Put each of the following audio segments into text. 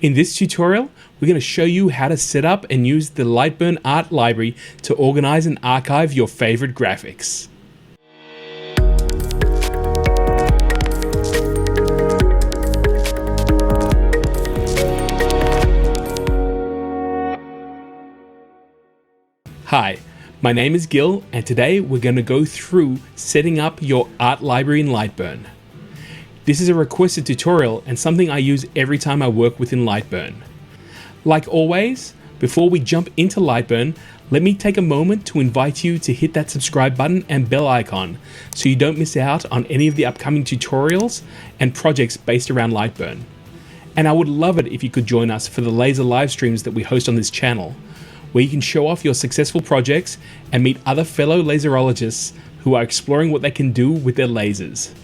In this tutorial, we're going to show you how to set up and use the LightBurn Art Library to organize and archive your favorite graphics. Hi, my name is Gil, and today we're going to go through setting up your art library in LightBurn. This is a requested tutorial and something I use every time I work within LightBurn. Like always, before we jump into LightBurn, let me take a moment to invite you to hit that subscribe button and bell icon so you don't miss out on any of the upcoming tutorials and projects based around LightBurn. And I would love it if you could join us for the laser live streams that we host on this channel, where you can show off your successful projects and meet other fellow laserologists who are exploring what they can do with their lasers.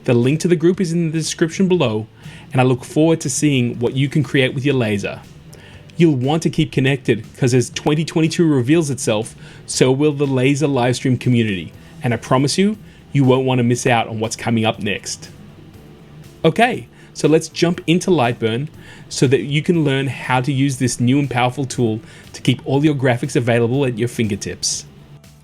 The link to the group is in the description below, and I look forward to seeing what you can create with your laser. You'll want to keep connected because as 2022 reveals itself, so will the laser livestream community, and I promise you, you won't want to miss out on what's coming up next. Okay, so let's jump into LightBurn so that you can learn how to use this new and powerful tool to keep all your graphics available at your fingertips.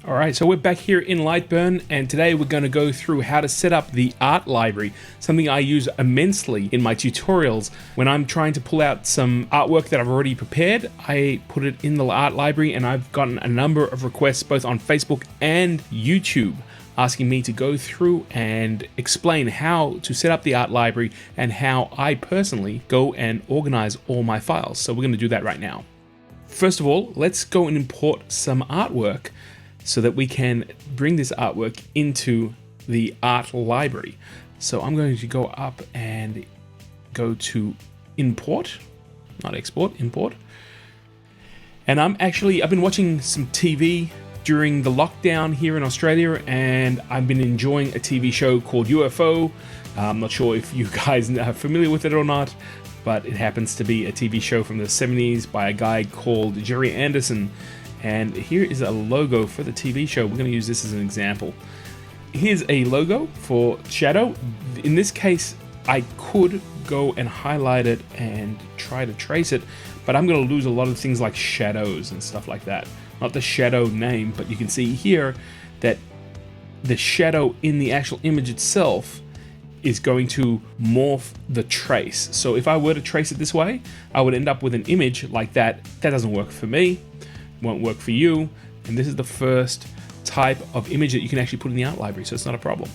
Alright, so we're back here in LightBurn, and today we're going to go through how to set up the art library, something I use immensely in my tutorials. When I'm trying to pull out some artwork that I've already prepared, I put it in the art library, and I've gotten a number of requests both on Facebook and YouTube asking me to go through and explain how to set up the art library and how I personally go and organize all my files. So we're going to do that right now. First of all, let's go and import some artwork so that we can bring this artwork into the art library. So I'm going to go up and go to import, not export, import. And I've been watching some TV during the lockdown here in Australia, and I've been enjoying a TV show called UFO. I'm not sure if you guys are familiar with it or not, but it happens to be a TV show from the 70s by a guy called Jerry Anderson. And here is a logo for the TV show. We're going to use this as an example. Here's a logo for shadow. In this case, I could go and highlight it and try to trace it, but I'm going to lose a lot of things like shadows and stuff like that. Not the shadow name, but you can see here that the shadow in the actual image itself is going to morph the trace. So if I were to trace it this way, I would end up with an image like that. That doesn't work for me. Won't work for you, and this is the first type of image that you can actually put in the art library, so it's not a problem.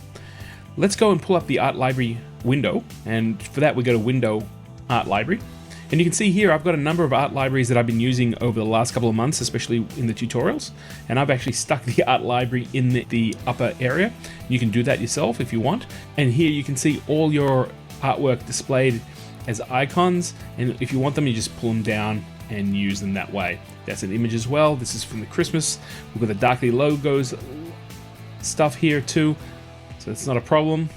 Let's go and pull up the art library window, and for that we go to Window, Art Library, and you can see here I've got a number of art libraries that I've been using over the last couple of months, especially in the tutorials, and I've actually stuck the art library in the upper area. You can do that yourself if you want, and here you can see all your artwork displayed as icons, and if you want them you just pull them down and use them that way. That's an image as well. This is from the Christmas. We've got the Darkly logos stuff here too, so it's not a problem.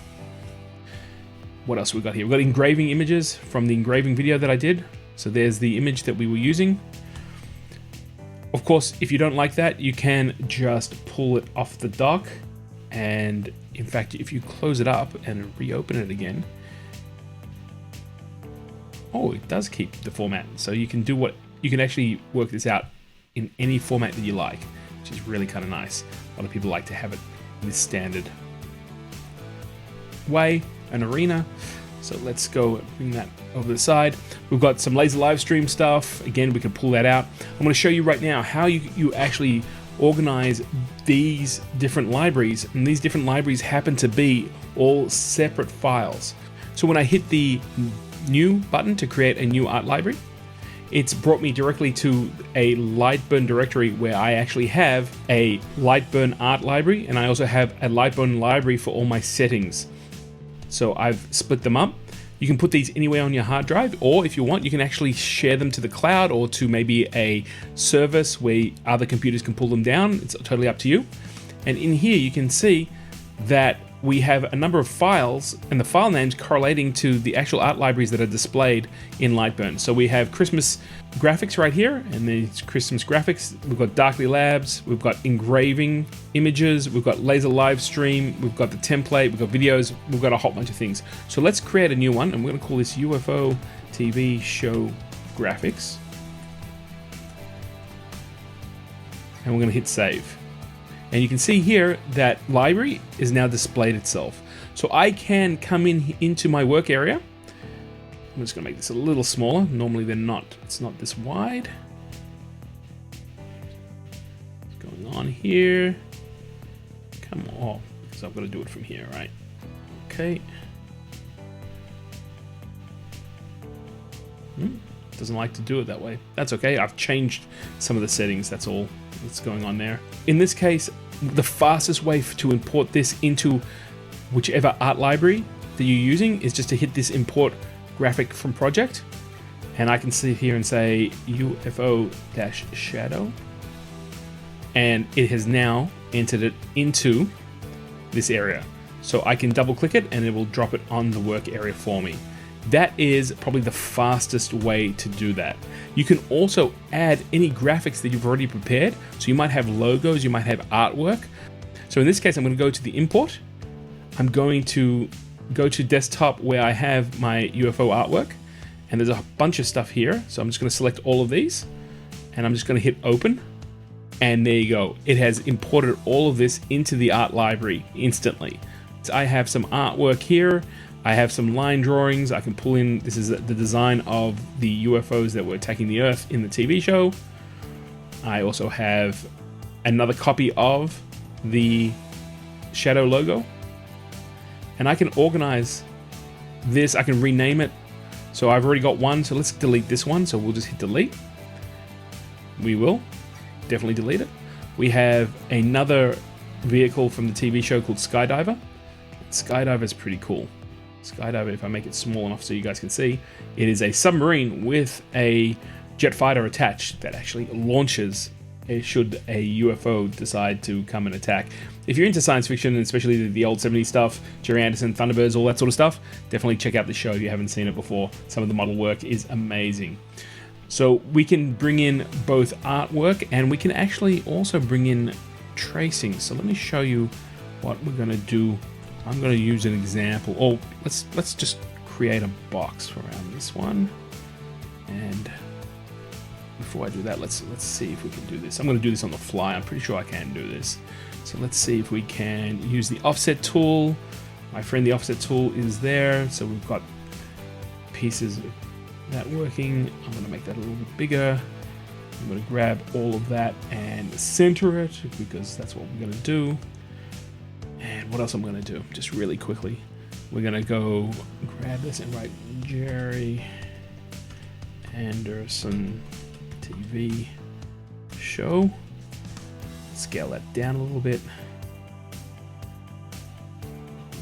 What else we got here? We've got engraving images from the engraving video that I did. So there's the image that we were using. Of course, if you don't like that, you can just pull it off the dock, and in fact, if you close it up and reopen it again, oh, it does keep the format. So you can actually work this out in any format that you like, which is really kind of nice. A lot of people like to have it in this standard way, an arena. So let's go and bring that over the side. We've got some laser live stream stuff. Again, we can pull that out. I'm going to show you right now how you actually organize these different libraries, and these different libraries happen to be all separate files. So when I hit the new button to create a new art library, it's brought me directly to a LightBurn directory where I actually have a LightBurn Art Library, and I also have a LightBurn library for all my settings. So I've split them up. You can put these anywhere on your hard drive, or if you want, you can actually share them to the cloud or to maybe a service where other computers can pull them down. It's totally up to you. And in here you can see that we have a number of files and the file names correlating to the actual art libraries that are displayed in LightBurn. So we have Christmas graphics right here, and these Christmas graphics. We've got Darkly Labs, we've got engraving images, we've got laser live stream, we've got the template, we've got videos, we've got a whole bunch of things. So let's create a new one, and we're gonna call this UFO TV show graphics. And we're going to hit save. And you can see here that library is now displayed itself. So I can come into my work area. I'm just going to make this a little smaller. Normally it's not this wide. What's going on here? Come on. So I've got to do it from here, right? Okay. Doesn't like to do it that way. That's okay. I've changed some of the settings. That's all that's going on there. In this case, the fastest way to import this into whichever art library that you're using is just to hit this import graphic from project. And I can sit here and say UFO-shadow. And it has now entered it into this area. So I can double click it and it will drop it on the work area for me. That is probably the fastest way to do that. You can also add any graphics that you've already prepared. So you might have logos, you might have artwork. So in this case, I'm going to go to the import. I'm going to go to desktop where I have my UFO artwork. And there's a bunch of stuff here. So I'm just going to select all of these. And I'm just going to hit open. And there you go. It has imported all of this into the art library instantly. So I have some artwork here. I have some line drawings. I can pull in, this is the design of the UFOs that were attacking the Earth in the TV show. I also have another copy of the shadow logo. And I can organize this, I can rename it. So I've already got one, so let's delete this one. So we'll just hit delete. We will definitely delete it. We have another vehicle from the TV show called Skydiver. Skydiver is pretty cool. Skydiver, if I make it small enough so you guys can see, it is a submarine with a jet fighter attached that actually launches should a UFO decide to come and attack. If you're into science fiction, and especially the old 70s stuff, Jerry Anderson, Thunderbirds, all that sort of stuff, definitely check out the show if you haven't seen it before. Some of the model work is amazing. So we can bring in both artwork and we can actually also bring in tracing. So let me show you what we're going to do. I'm going to use an example. Oh, let's just create a box around this one. And before I do that, let's see if we can do this. I'm going to do this on the fly. I'm pretty sure I can do this. So let's see if we can use the offset tool. My friend, the offset tool is there. So we've got pieces of that working. I'm going to make that a little bit bigger. I'm going to grab all of that and center it because that's what we're going to do. And what else I'm going to do? Just really quickly, we're going to go grab this and write Jerry Anderson TV show. Scale that down a little bit.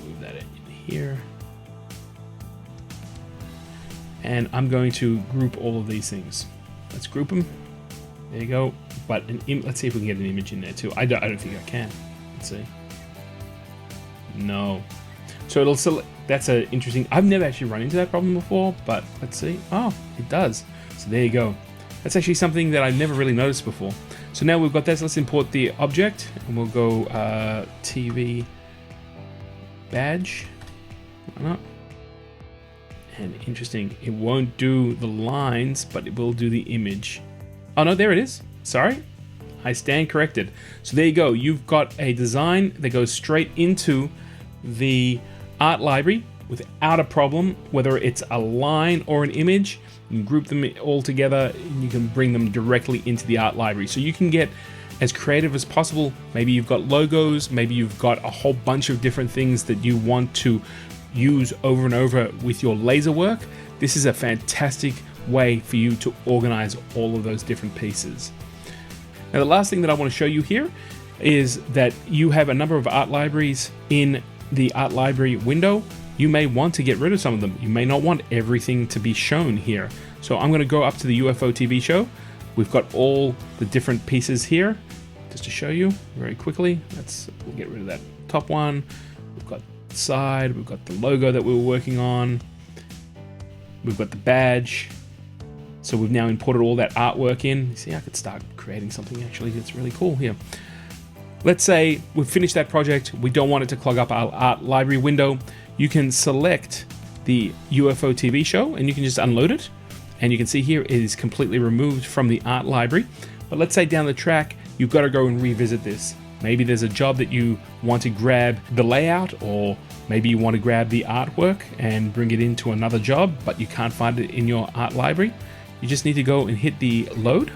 Move that in here. And I'm going to group all of these things. Let's group them. There you go. But let's see if we can get an image in there too. I don't think I can. Let's see. No. So it'll select. That's an interesting. I've never actually run into that problem before, but let's see. Oh, it does. So there you go. That's actually something that I've never really noticed before. So now we've got this. Let's import the object, and we'll go TV badge. Why not? And interesting. It won't do the lines, but it will do the image. Oh no, there it is. Sorry. I stand corrected. So there you go. You've got a design that goes straight into the art library without a problem, whether it's a line or an image. You can group them all together and you can bring them directly into the art library. So you can get as creative as possible. Maybe you've got logos, maybe you've got a whole bunch of different things that you want to use over and over with your laser work. This is a fantastic way for you to organize all of those different pieces. Now, the last thing that I want to show you here is that you have a number of art libraries in the art library window. You may want to get rid of some of them. You may not want everything to be shown here. So I'm going to go up to the UFO TV show. We've got all the different pieces here. Just to show you very quickly, we'll get rid of that top one. We've got the side, we've got the logo that we were working on. We've got the badge. So we've now imported all that artwork in. See, I could start creating something actually that's really cool here. Let's say we've finished that project. We don't want it to clog up our art library window. You can select the UFO TV show, and you can just unload it. And you can see here it is completely removed from the art library. But let's say down the track, you've got to go and revisit this. Maybe there's a job that you want to grab the layout, or maybe you want to grab the artwork and bring it into another job, but you can't find it in your art library. You just need to go and hit the load,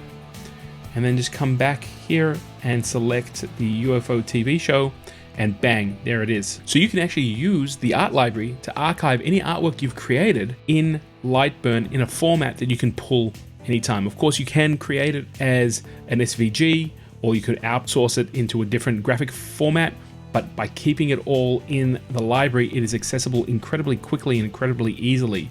and then just come back here and select the UFO TV show, and bang, there it is. So you can actually use the art library to archive any artwork you've created in LightBurn in a format that you can pull anytime. Of course, you can create it as an SVG, or you could outsource it into a different graphic format, but by keeping it all in the library, it is accessible incredibly quickly and incredibly easily.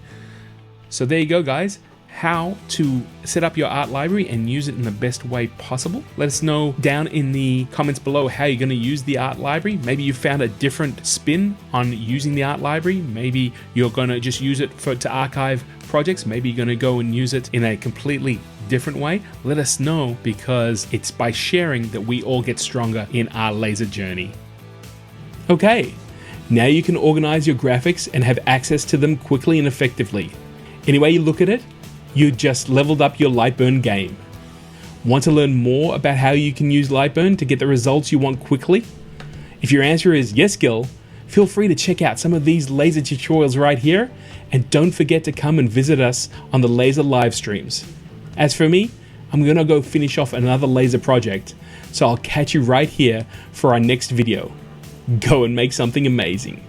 So there you go, guys. How to set up your art library and use it in the best way possible. Let us know down in the comments below how you're going to use the art library. Maybe you found a different spin on using the art library. Maybe you're going to just use it to archive projects. Maybe you're going to go and use it in a completely different way. Let us know, because it's by sharing that we all get stronger in our laser journey. Okay, now you can organize your graphics and have access to them quickly and effectively. Any way you look at it, you just leveled up your LightBurn game. Want to learn more about how you can use LightBurn to get the results you want quickly? If your answer is yes, Gil, feel free to check out some of these laser tutorials right here, and don't forget to come and visit us on the laser live streams. As for me, I'm gonna go finish off another laser project, so I'll catch you right here for our next video. Go and make something amazing.